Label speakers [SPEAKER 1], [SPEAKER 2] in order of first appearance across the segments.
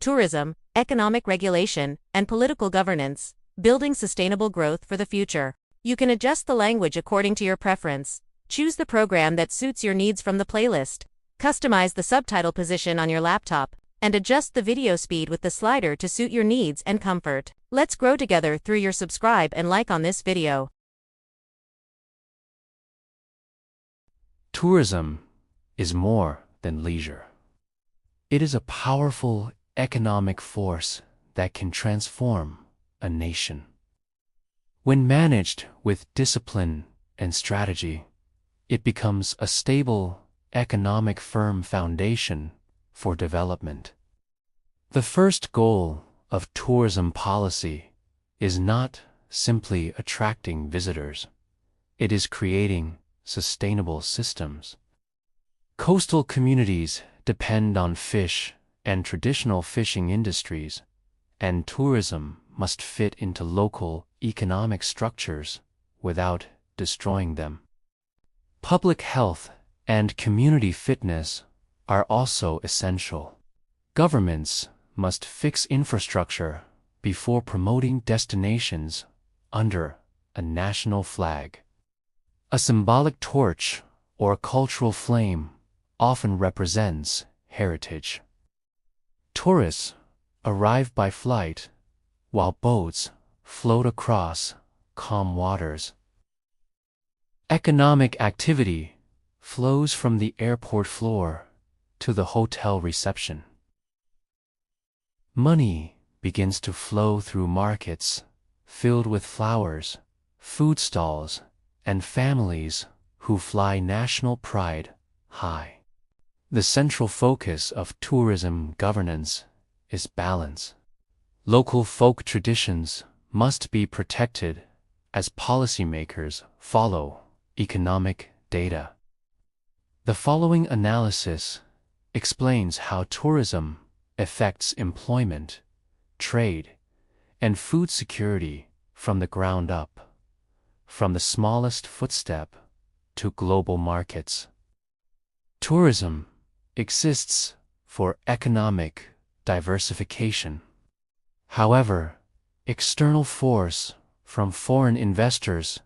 [SPEAKER 1] tourism, economic regulation, and political governance, building sustainable growth for the future. You can adjust the language according to your preference. Choose the program that suits your needs from the playlist. Customize the subtitle position on your laptop, and adjust the video speed with the slider to suit your needs and comfort. Let's grow together through your subscribe and like on this video.
[SPEAKER 2] Tourism is more than leisure. It is a powerful economic force that can transform a nation. When managed with discipline and strategy, it becomes a stable, economic firm foundation for development. The first goal of tourism policy is not simply attracting visitors. It is creating sustainable systems. Coastal communities depend on fish and traditional fishing industries, and tourism must fit into local economic structures without destroying them. Public health and community fitness are also essential. Governments must fix infrastructure before promoting destinations under a national flag. A symbolic torch or cultural flame often represents heritage. Tourists arrive by flight, while boats float across calm waters. Economic activity flows from the airport floor to the hotel reception. Money begins to flow through markets filled with flowers, food stalls, and families who fly national pride high. The central focus of tourism governance is balance. Local folk traditions must be protected as policymakers follow economic data. The following analysis explains how tourism affects employment, trade, and food security from the ground up, from the smallest footstep to global markets. Tourism exists for economic diversification. However, external force from foreign investors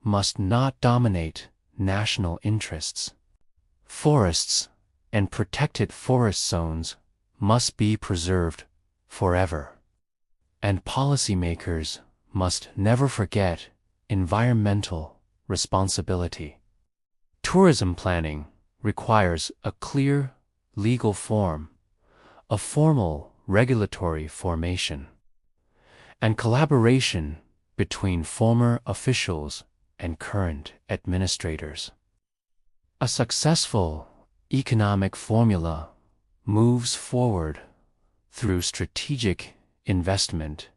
[SPEAKER 2] must not dominate national interests. Forests and protected forest zones must be preserved forever, and policymakers must never forget environmental responsibility. Tourism planning requires a clear legal form, a formal regulatory formation, and collaboration between former officials and current administrators. A successful economic formula moves forward through strategic investment,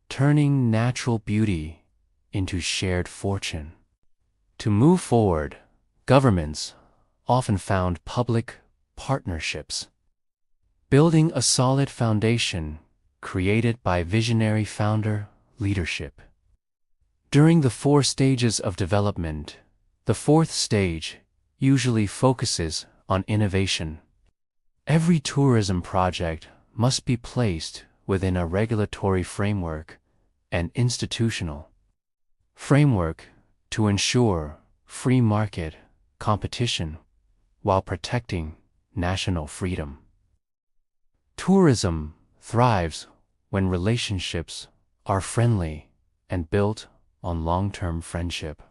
[SPEAKER 2] turning natural beauty into shared fortune. To move forward, governments often found public partnerships, building a solid foundation created by visionary founder leadership. During the 4 stages of development, the 4th stage usually focuses on innovation. Every tourism project must be placed within a regulatory framework and institutional framework to ensure free market competition while protecting national freedom. Tourism thrives when relationships are friendly and built on long-term friendship.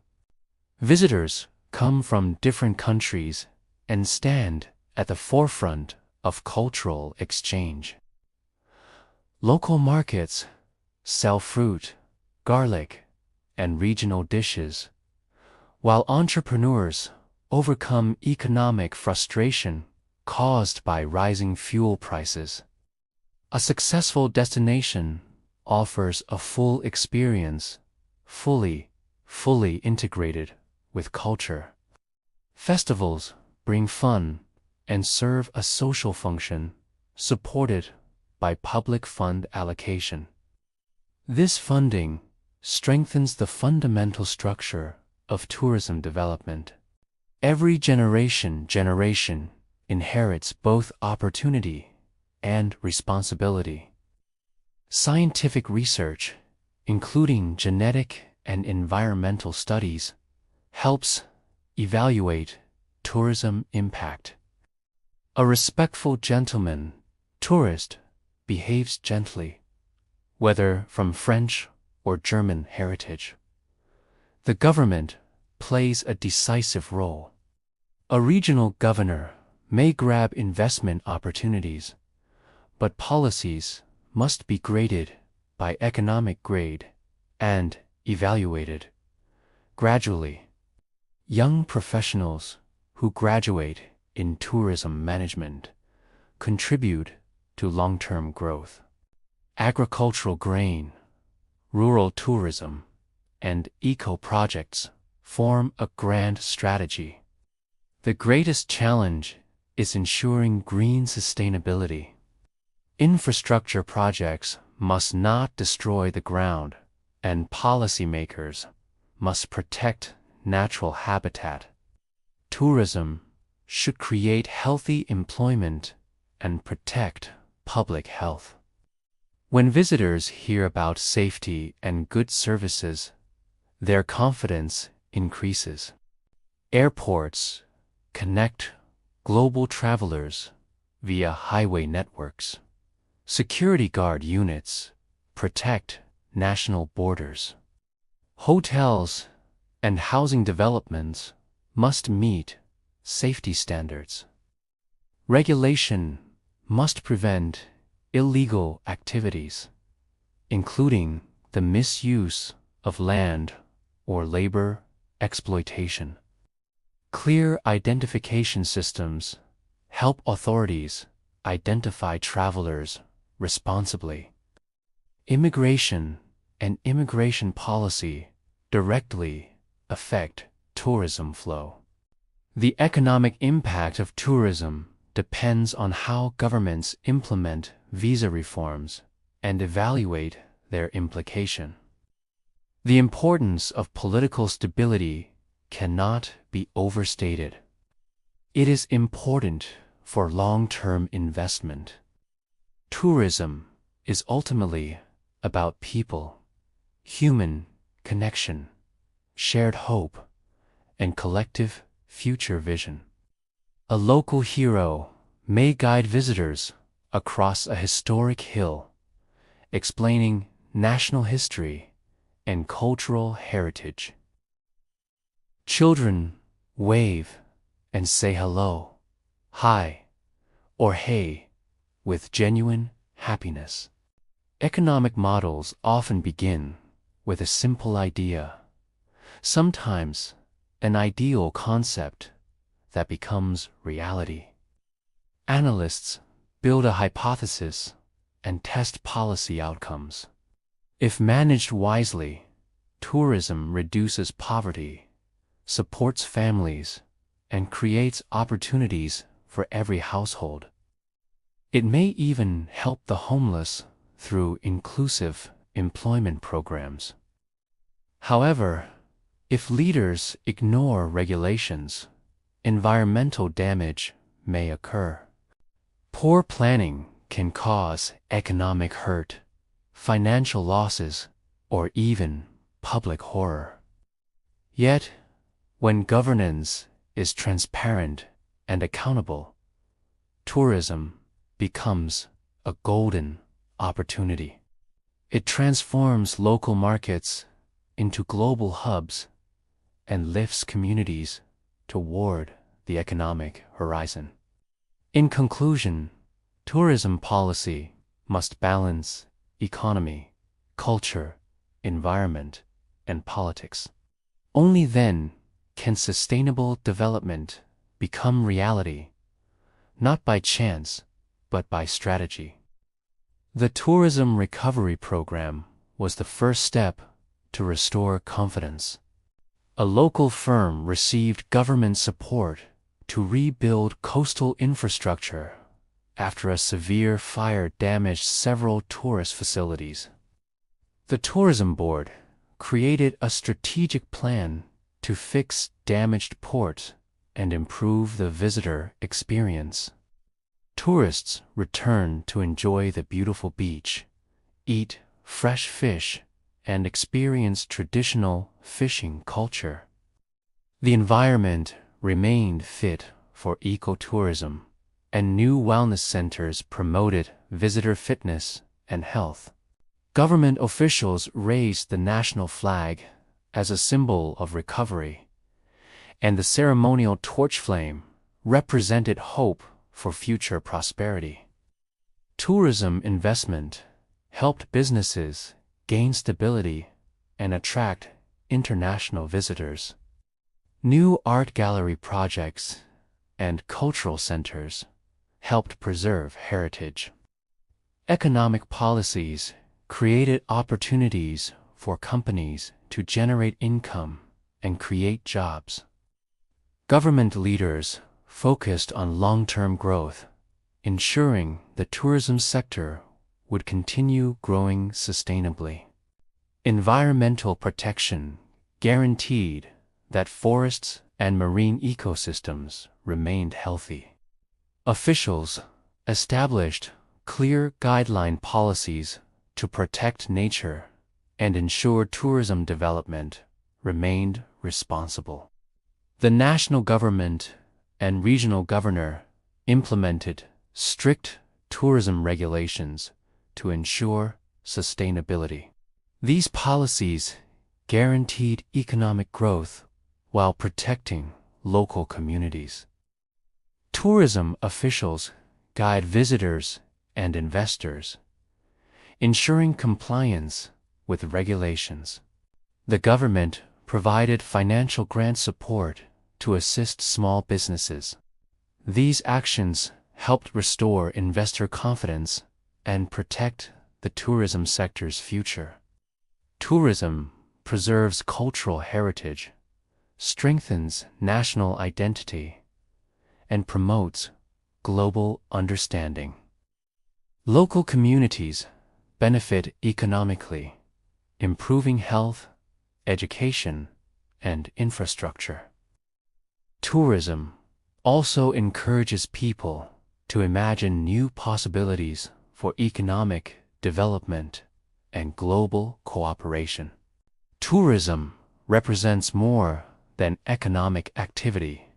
[SPEAKER 2] Visitors come from different countries and stand at the forefront of cultural exchange. Local markets sell fruit, garlic, and regional dishes, while entrepreneurs overcome economic frustration caused by rising fuel prices. A successful destination offers a full experience, fully integrated with culture. Festivals bring fun and serve a social function supported by public fund allocation. This funding strengthens the fundamental structure of tourism development. Every generation inherits both opportunity and responsibility. Scientific research, including genetic and environmental studies, helps evaluate tourism impact. A respectful gentleman, tourist, behaves gently, whether from French or German heritage. The government plays a decisive role. A regional governor may grab investment opportunities, but policies must be graded by economic grade and evaluated gradually. Young professionals who graduate in tourism management contribute to long-term growth. Agricultural grain, rural tourism, and eco-projects form a grand strategy. The greatest challenge is ensuring green sustainability. Infrastructure projects must not destroy the ground, and policymakers must protect natural habitat. Tourism should create healthy employment and protect public health. When visitors hear about safety and good services, their confidence increases. Airports connect global travelers via highway networks. Security guard units protect national borders. Hotels and housing developments must meet safety standards. Regulation must prevent illegal activities, including the misuse of land or labor exploitation. Clear identification systems help authorities identify travelers responsibly. Immigration and immigration policy directly affect tourism flow. The economic impact of tourism depends on how governments implement visa reforms and evaluate their implication. The importance of political stability cannot be overstated. It is important for long-term investment. Tourism is ultimately about people, human connection, shared hope, and collective future vision. A local hero may guide visitors across a historic hill, explaining national history and cultural heritage. Children wave and say hello, hi, or hey with genuine happiness. Economic models often begin with a simple idea, sometimes an ideal concept that becomes reality. Analysts build a hypothesis and test policy outcomes. If managed wisely, tourism reduces poverty, supports families, and creates opportunities for every household. It may even help the homeless through inclusive employment programs. However, if leaders ignore regulations, environmental damage may occur. Poor planning can cause economic hurt, financial losses, or even public horror. Yet, when governance is transparent and accountable, tourism becomes a golden opportunity. It transforms local markets into global hubs and lifts communities toward the economic horizon. In conclusion, tourism policy must balance economy, culture, environment, and politics. Only then can sustainable development become reality, not by chance, but by strategy. The Tourism Recovery Program was the first step to restore confidence. A local firm received government support to rebuild coastal infrastructure after a severe fire damaged several tourist facilities. The Tourism Board created a strategic plan to fix damaged ports and improve the visitor experience. Tourists return to enjoy the beautiful beach, eat fresh fish, and experience traditional fishing culture. The environment remained fit for ecotourism, and new wellness centers promoted visitor fitness and health. Government officials raised the national flag as a symbol of recovery, and the ceremonial torch flame represented hope for future prosperity. Tourism investment helped businesses gain stability and attract international visitors. New art gallery projects and cultural centers helped preserve heritage. Economic policies created opportunities for companies to generate income and create jobs. Government leaders focused on long-term growth, ensuring the tourism sector would continue growing sustainably. Environmental protection guaranteed that forests and marine ecosystems remained healthy. Officials established clear guideline policies to protect nature and ensure tourism development remained responsible. The national government and regional governor implemented strict tourism regulations to ensure sustainability. These policies guaranteed economic growth while protecting local communities. Tourism officials guide visitors and investors, ensuring compliance with regulations. The government provided financial grant support to assist small businesses. These actions helped restore investor confidence and protect the tourism sector's future. Tourism preserves cultural heritage, strengthens national identity, and promotes global understanding. Local communities benefit economically, improving health, education, and infrastructure. Tourism also encourages people to imagine new possibilities for economic development and global cooperation. Tourism represents more than economic activity.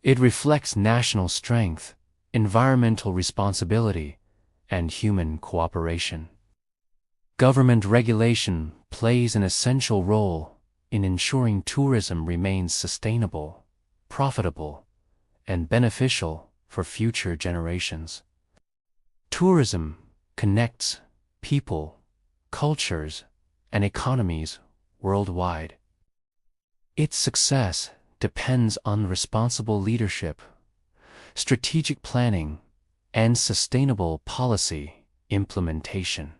[SPEAKER 2] It reflects national strength, environmental responsibility, and human cooperation. Government regulation plays an essential role in ensuring tourism remains sustainable, profitable, and beneficial for future generations. Tourism connects people, cultures, and economies worldwide. Its success depends on responsible leadership, strategic planning, and sustainable policy implementation.